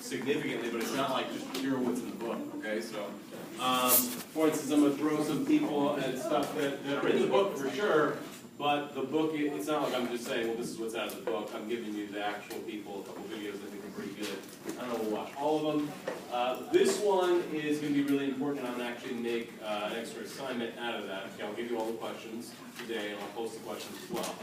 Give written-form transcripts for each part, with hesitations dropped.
significantly, but it's not like just pure what's in the book, okay? So, for instance, I'm going to throw some people and stuff that are in the book for sure, but the book, it's not like I'm just saying, well, this is what's out of the book. I'm giving you the actual people, a couple videos I think are pretty good. I don't know, we'll watch all of them. This one is going to be really important. I'm going to actually make an extra assignment out of that. Okay, I'll give you all the questions today, and I'll post the questions as well.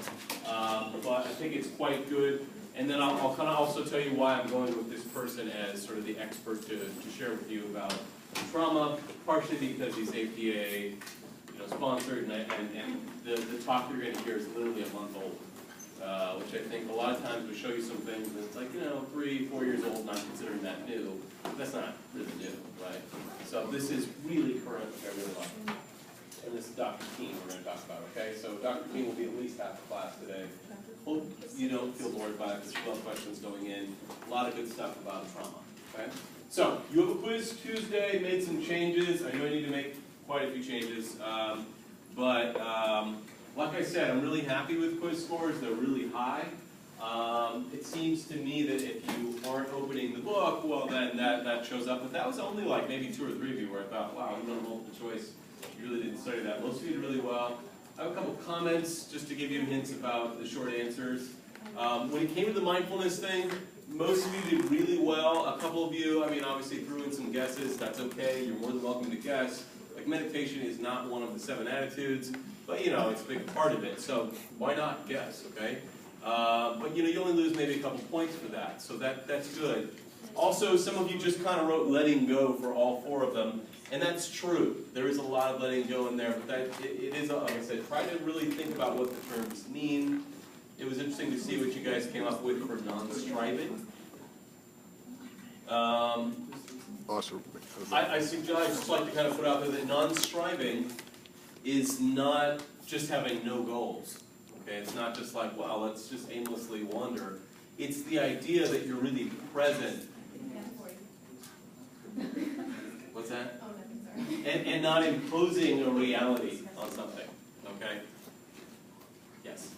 But I think it's quite good. And then I'll kind of also tell you why I'm going with this person as sort of the expert to share with you about trauma, partially because he's APA sponsored, and the talk you're going to hear is literally a month old, which I think a lot of times we show you some things that's like, 3, 4 years old, not considering that new. That's not really new, right? So this is really current, which I really like. And this is Dr. Keene we're going to talk about, okay? So Dr. Keene will be at least half the class today. Hope you don't feel bored by it, because there's 12 questions going in. A lot of good stuff about trauma, okay? So, you have a quiz Tuesday, made some changes. I know you need to make quite a few changes. Like I said, I'm really happy with quiz scores. They're really high. It seems to me that if you aren't opening the book, well then that shows up. But that was only like maybe 2 or 3 of you where I thought, wow, you know, multiple choice. You really didn't study that. Most of you did really well. I have a couple comments just to give you hints about the short answers. When it came to the mindfulness thing, most of you did really well. A couple of you, I mean, obviously threw in some guesses. That's okay. You're more than welcome to guess. Like, meditation is not one of the 7 attitudes, but it's a big part of it. So why not guess, okay? But you only lose maybe a couple points for that. So that's good. Also, some of you just kind of wrote letting go for all 4 of them. And that's true. There is a lot of letting go in there, but it is, like I said, try to really think about what the terms mean. It was interesting to see what you guys came up with for non-striving. Awesome. I suggest, I just like to kind of put out there that non-striving is not just having no goals. Okay, it's not just like, well, let's just aimlessly wander. It's the idea that you're really present. What's that? Oh, nothing, sorry. And not imposing a reality on something, okay? Yes?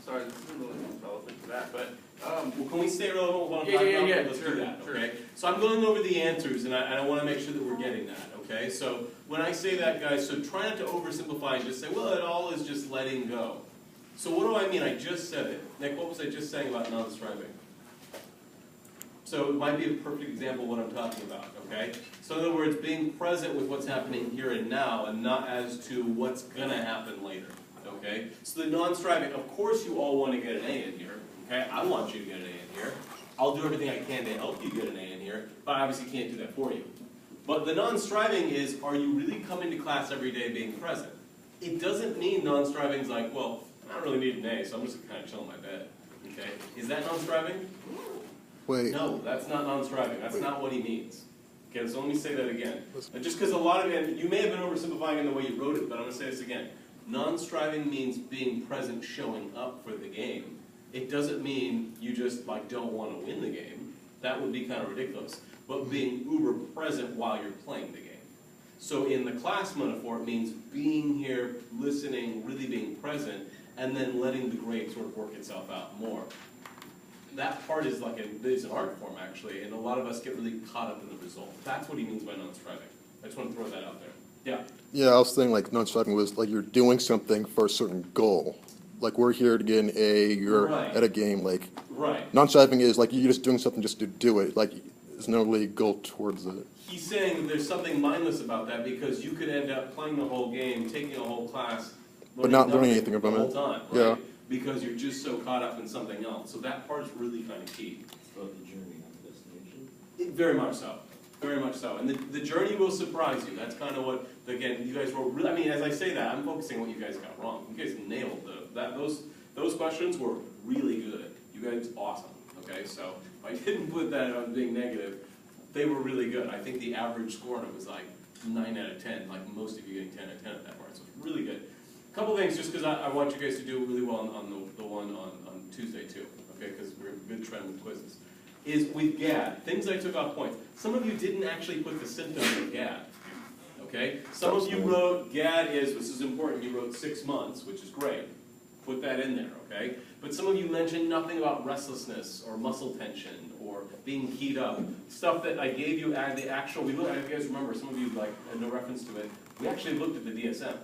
Sorry, this isn't really relevant to that, but... well, can we stay relevant with what I'm Yeah, talking about? yeah, Let's sure, do that, sure. okay? So I'm going over the answers, and I want to make sure that we're getting that, okay? So when I say that, guys, so try not to oversimplify and just say, well, it all is just letting go. So what do I mean? I just said it. Nick, what was I just saying about non-striving? So it might be a perfect example of what I'm talking about, okay? So in other words, being present with what's happening here and now, and not as to what's going to happen later, okay? So the non-striving, of course you all want to get an A in here, okay? I want you to get an A in here. I'll do everything I can to help you get an A in here, but I obviously can't do that for you. But the non-striving is, are you really coming to class every day being present? It doesn't mean non-striving is like, well, I don't really need an A, so I'm just going to kind of chill in my bed, okay? Is that non-striving? Wait. No, that's not non-striving. That's not what he means. Okay, so let me say that again. Just because a lot of it, you may have been oversimplifying in the way you wrote it, but I'm going to say this again. Non-striving means being present, showing up for the game. It doesn't mean you just don't want to win the game. That would be kind of ridiculous. But being uber present while you're playing the game. So in the class metaphor, it means being here, listening, really being present, and then letting the grade sort of work itself out more. That part is it's an art form, actually, and a lot of us get really caught up in the result. That's what he means by non-striving. I just want to throw that out there. Yeah? Yeah, I was thinking non-striving was you're doing something for a certain goal. Like we're here to get an A, you're Right. at a game. Right. Non-striving is you're just doing something just to do it. There's no really goal towards it. He's saying that there's something mindless about that because you could end up playing the whole game, taking a whole class, But not learning anything from the whole it. time, right? Yeah. Because you're just so caught up in something else. So that part is really kind of key. It's about the journey, not the destination. Very much so. Very much so. And the journey will surprise you. That's kind of what, again, you guys were really, I mean, as I say that, I'm focusing on what you guys got wrong. You guys nailed those questions were really good. You guys awesome. Okay, so if I didn't put that on being negative, they were really good. I think the average score on it was 9 out of 10, most of you getting 10 out of 10 at that part. So it's really good. A couple things, just because I want you guys to do really well on the one on Tuesday too, okay, because we're in a good trend with quizzes, is with GAD, things I took off point. Some of you didn't actually put the symptoms of GAD, okay? Some of you wrote GAD this is important, you wrote 6 months, which is great. Put that in there, okay? But some of you mentioned nothing about restlessness or muscle tension or being keyed up. Stuff that I gave you at the actual, if you guys remember, some of you like had no reference to it, we actually looked at the DSM.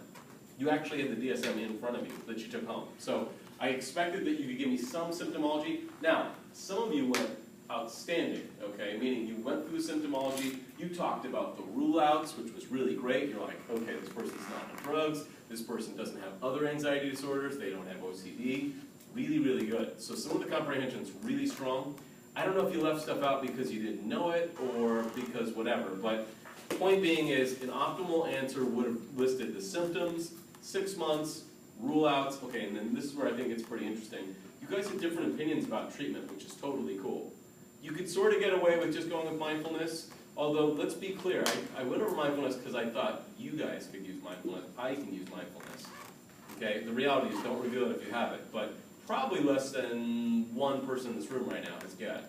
You actually had the DSM in front of you that you took home. So I expected that you could give me some symptomology. Now, some of you went outstanding, okay? Meaning you went through the symptomology, you talked about the rule-outs, which was really great. You're like, okay, this person's not on drugs, this person doesn't have other anxiety disorders, they don't have OCD. Really, really good. So some of the comprehension's really strong. I don't know if you left stuff out because you didn't know it or because whatever, but point being is an optimal answer would have listed the symptoms, 6 months, rule-outs, okay, and then this is where I think it's pretty interesting. You guys have different opinions about treatment, which is totally cool. You could sort of get away with just going with mindfulness, although let's be clear, I went over mindfulness because I thought you guys could use mindfulness, I can use mindfulness. Okay, the reality is don't reveal it if you have it, but probably less than one person in this room right now has GAD.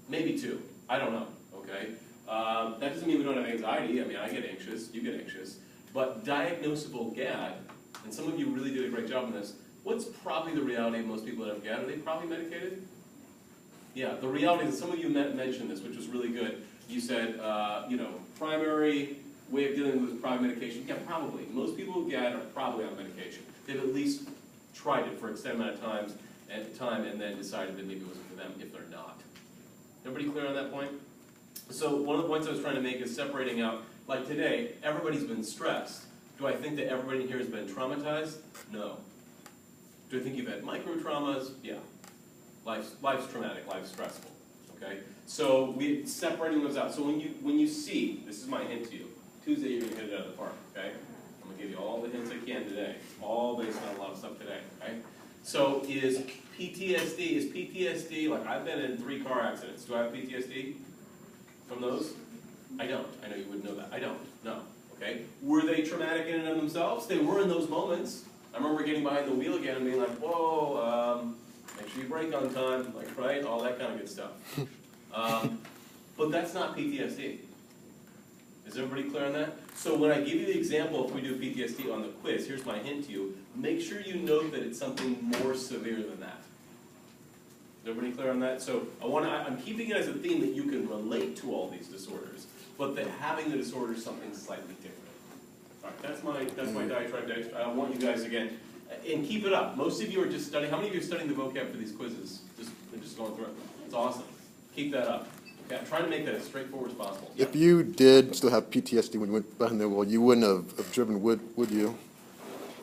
Maybe two, I don't know, okay? That doesn't mean we don't have anxiety, I mean I get anxious, you get anxious, but diagnosable GAD, and some of you really did a great job on this, what's probably the reality of most people that have GAD? Are they probably medicated? Yeah, the reality is some of you mentioned this, which was really good. You said, primary way of dealing with probably medication. Yeah, probably. Most people with GAD are probably on medication. They've at least tried it for an extended amount of time and then decided that maybe it wasn't for them if they're not. Everybody clear on that point? So one of the points I was trying to make is separating out, like today, everybody's been stressed. Do I think that everybody in here has been traumatized? No. Do I think you've had micro traumas? Yeah. Life's traumatic, life's stressful, okay? So we're separating those out. So when you see, this is my hint to you, Tuesday you're gonna hit it out of the park, okay? I'm gonna give you all the hints I can today, all based on a lot of stuff today, okay? So is PTSD, like I've been in 3 car accidents. Do I have PTSD from those? I don't. I know you wouldn't know that. I don't, no, okay? Were they traumatic in and of themselves? They were in those moments. I remember getting behind the wheel again and being like, whoa, make sure you brake on time, like, right? All that kind of good stuff. But that's not PTSD. Is everybody clear on that? So when I give you the example, if we do PTSD on the quiz, here's my hint to you. Make sure you note that it's something more severe than that. Is everybody clear on that? So I'm keeping it as a theme that you can relate to all these disorders, but that having the disorder is something slightly different. All right, that's my diatribe. I want you guys again, and keep it up. Most of you are just studying. How many of you are studying the vocab for these quizzes? Just going through it. It's awesome. Keep that up. Okay, I'm trying to make that as straightforward as possible. If you did still have PTSD when you went behind the wheel, you wouldn't have driven, would you?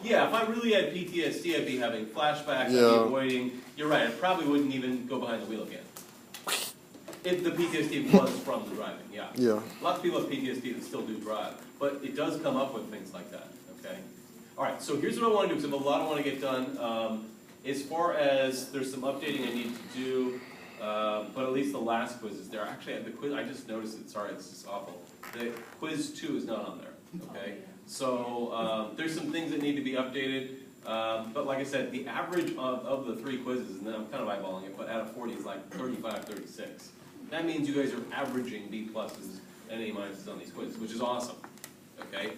Yeah, if I really had PTSD, I'd be having flashbacks, I'd be avoiding. You're right, I probably wouldn't even go behind the wheel again. If the PTSD was from the driving, yeah. Yeah. Lots of people have PTSD that still do drive, but it does come up with things like that, okay? All right, so here's what I want to do, because I have a lot I want to get done. As far as there's some updating I need to do, but at least the last quiz is there. Actually, the quiz, I just noticed it, sorry, this is awful. The quiz 2 is not on there, okay? So there's some things that need to be updated, but like I said, the average of the 3 quizzes, and then I'm kind of eyeballing it, but out of 40 is like 35, 36. That means you guys are averaging B pluses and A minuses on these quizzes, which is awesome, okay?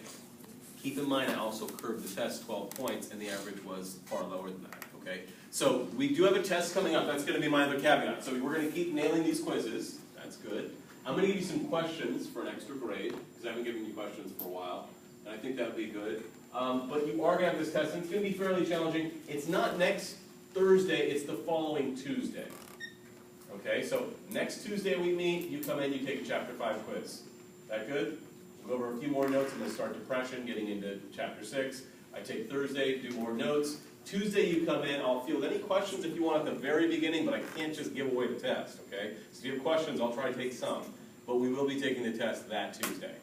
Keep in mind I also curved the test 12 points, and the average was far lower than that, okay? So we do have a test coming up. That's going to be my other caveat. So we're going to keep nailing these quizzes. That's good. I'm going to give you some questions for an extra grade, because I haven't given you questions for a while, and I think that would be good. But you are going to have this test, and it's going to be fairly challenging. It's not next Thursday, it's the following Tuesday. Okay, so next Tuesday we meet, you come in, you take a Chapter 5 quiz. That good? We'll go over a few more notes. I'm going to start depression, getting into Chapter 6. I take Thursday, do more notes. Tuesday you come in, I'll field any questions if you want at the very beginning, but I can't just give away the test, okay? So if you have questions, I'll try to take some. But we will be taking the test that Tuesday,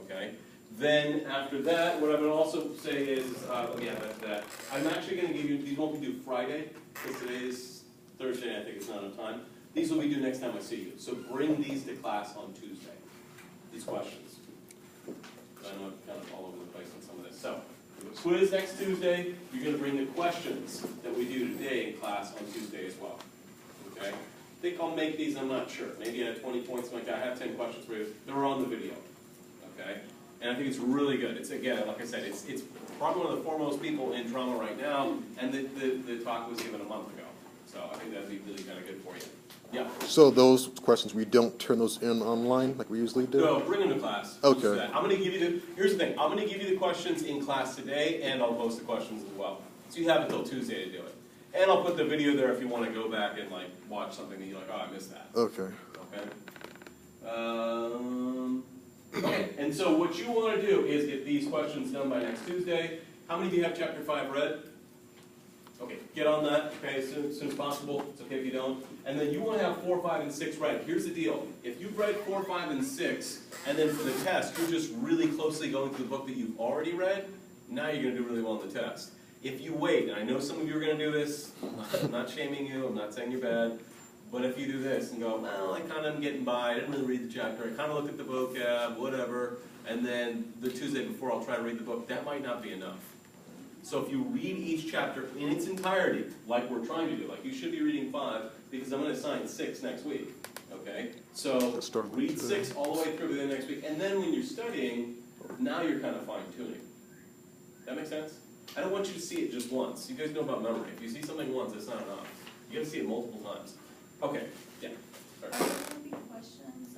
okay? Then after that, what I'm going to also say is, that's that. I'm actually going to give you, these won't be due Friday, because today is Thursday, and I think it's not enough time. These will be due next time I see you. So bring these to class on Tuesday, these questions. I know I'm kind of all over the place on some of this. So, the quiz next Tuesday, you're going to bring the questions that we do today in class on Tuesday as well. Okay? I think I'll make these, I'm not sure. Maybe at 20 points, like I have 10 questions for you. They're on the video. Okay? And I think it's really good. It's, again, like I said, it's probably one of the foremost people in trauma right now, and the talk was given a month ago. So I think that would be really kind of good for you. Yeah. So those questions, we don't turn those in online like we usually do? No, bring them to class. Okay. Just that. I'm gonna give you here's the thing, I'm gonna give you the questions in class today, and I'll post the questions as well. So you have until Tuesday to do it. And I'll put the video there if you wanna go back and like watch something that you're like, oh, I missed that. Okay. Okay? Okay, and so what you wanna do is get these questions done by next Tuesday. How many of you have chapter 5 read? Okay, get on that, okay, as soon as possible. It's okay if you don't. And then you want to have 4, 5, and 6 read. Here's the deal. If you've read 4, 5, and 6, and then for the test, you're just really closely going through the book that you've already read, now you're going to do really well on the test. If you wait, and I know some of you are going to do this, I'm not shaming you, I'm not saying you're bad, but if you do this and go, well, I kind of am getting by, I didn't really read the chapter, I kind of looked at the vocab, whatever, and then the Tuesday before I'll try to read the book, that might not be enough. So if you read each chapter in its entirety, like we're trying to do, like you should be reading 5, because I'm going to assign 6 next week, okay? So Let's start with read 2. 6 all the way through to the next week, and then when you're studying, now you're kind of fine-tuning. That make sense? I don't want you to see it just once. You guys know about memory. If you see something once, it's not enough. You got to see it multiple times. Okay, yeah. All right. Will there be questions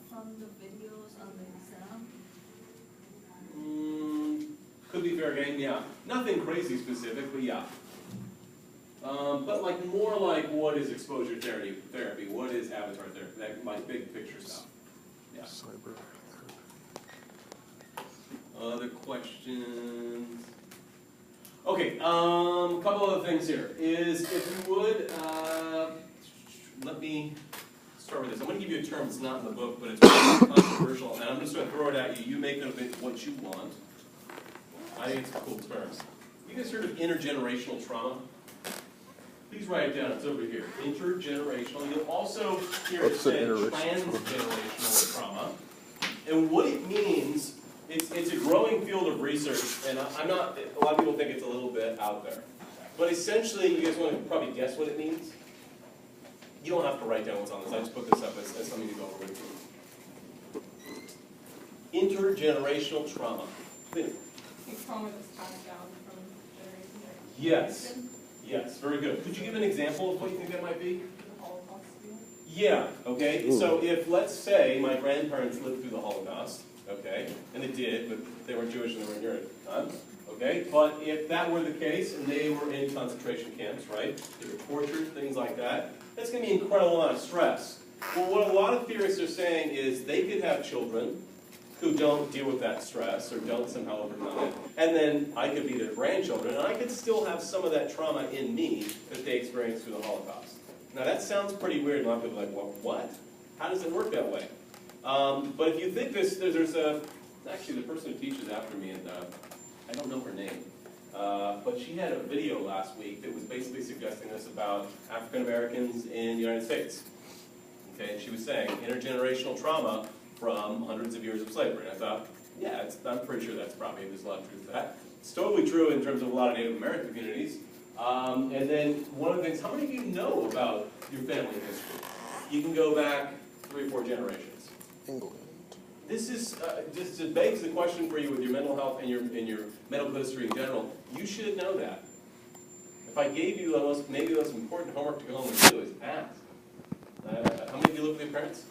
from the videos on the exam? Could be fair game, yeah. Nothing crazy specific, but yeah. But like more like what is exposure therapy? What is avatar therapy? That like big picture stuff. Yeah. Cyber. Other questions? Okay, couple other things here. Is if you would, let me start with this. I'm going to give you a term that's not in the book, but it's controversial, and I'm just going to throw it at you. You make of it what you want. I think it's a cool term. You guys heard of intergenerational trauma? Please write it down. It's over here. Intergenerational. You'll also hear it What's say an intergenerational? transgenerational trauma. And what it means, it's a growing field of research, and I'm not, a lot of people think it's a little bit out there. But essentially, you guys want to probably guess what it means? You don't have to write down what's on this. I just put this up as something to go over with. Intergenerational trauma. Think. It's trauma that's passed down from generation to Yes. generation. Yes, very good. Could you give an example of what you think that might be? The Holocaust deal. Yeah, okay. Ooh. So if, let's say, my grandparents lived through the Holocaust, okay, and they did, but they weren't Jewish and they weren't here at the time, okay? But if that were the case and they were in concentration camps, right, they were tortured, things like that, that's going to be an incredible amount of stress. Well, what a lot of theorists are saying is they could have children who don't deal with that stress or don't somehow overcome it. And then I could be their grandchildren, and I could still have some of that trauma in me that they experienced through the Holocaust. Now that sounds pretty weird. A lot of people are like, well, what? How does it work that way? But if you think actually the person who teaches after me, and I don't know her name, but she had a video last week that was basically suggesting this about African Americans in the United States. Okay, and she was saying intergenerational trauma from hundreds of years of slavery. And I thought, yeah, I'm pretty sure that's probably, there's a lot of truth to that. It's totally true in terms of a lot of Native American communities. And then one of the things, how many of you know about your family history? You can go back 3 or 4 generations. England. This is, just it begs the question for you with your mental health and your medical history in general. You should know that. If I gave you maybe the most important homework to go home and do is ask. How many of you live with your parents?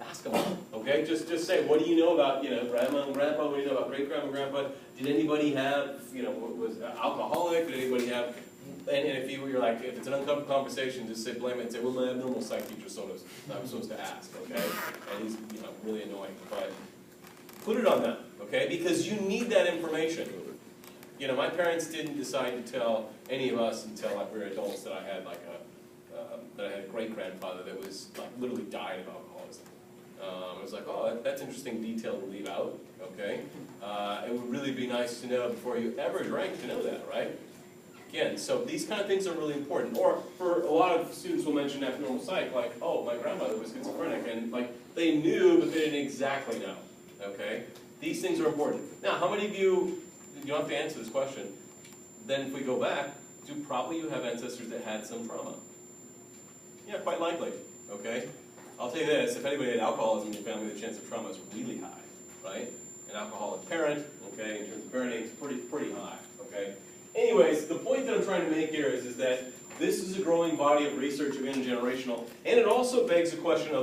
Ask them all, okay? Just say, what do you know about, grandma and grandpa? What do you know about great-grandma and grandpa? Did anybody have, was alcoholic? Did anybody have, and if you're like, if it's an uncomfortable conversation, just say, blame it and say, well, my abnormal psych teacher I'm supposed to ask, okay? And he's, really annoying, but put it on them, okay? Because you need that information. My parents didn't decide to tell any of us until we were adults that I had that I had a great-grandfather that was literally died of alcoholism. I was like, oh, that's interesting detail to leave out, okay? It would really be nice to know before you ever drank to know that, right? Again, so these kind of things are really important. Or for a lot of students will mention abnormal psych, like, oh, my grandmother was schizophrenic, and they knew, but they didn't exactly know, okay? These things are important. Now, how many of you don't have to answer this question, then if we go back, probably you have ancestors that had some trauma. Yeah, quite likely, okay? I'll tell you this, if anybody had alcoholism in your family, the chance of trauma is really high, right? An alcoholic parent, okay, in terms of parenting, it's pretty high, okay? Anyways, the point that I'm trying to make here is that This is a growing body of research of intergenerational, and it also begs the question of